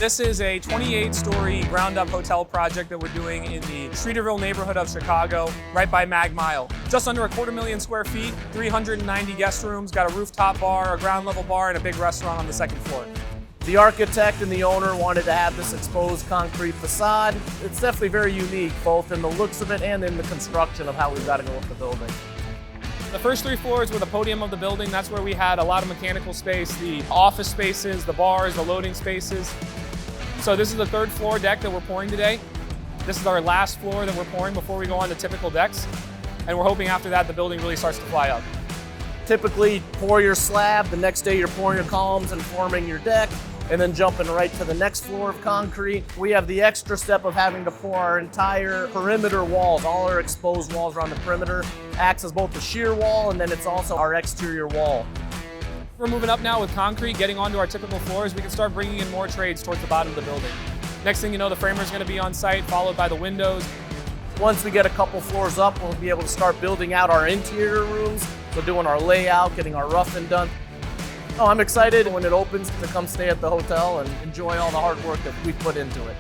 This is a 28-story ground-up hotel project that we're doing in the Streeterville neighborhood of Chicago, right by Mag Mile. Just under 250,000 square feet, 390 guest rooms, got a rooftop bar, a ground level bar, and a big restaurant on the second floor. The architect and the owner wanted to have this exposed concrete facade. It's definitely very unique, both in the looks of it and in the construction of how we've got to go with the building. The first 3 floors were the podium of the building. That's where we had a lot of mechanical space, the office spaces, the bars, the loading spaces. So this is the 3rd floor deck that we're pouring today. This is our last floor that we're pouring before we go on to typical decks. And we're hoping after that the building really starts to fly up. Typically pour your slab, the next day you're pouring your columns and forming your deck, and then jumping right to the next floor of concrete. We have the extra step of having to pour our entire perimeter walls. All our exposed walls around the perimeter acts as both the shear wall and then it's also our exterior wall. We're moving up now with concrete, getting onto our typical floors. We can start bringing in more trades towards the bottom of the building. Next thing you know, the framer's going to be on site, followed by the windows. Once we get a couple floors up, we'll be able to start building out our interior rooms. So doing our layout, getting our roughing done. Oh, I'm excited when it opens to come stay at the hotel and enjoy all the hard work that we put into it.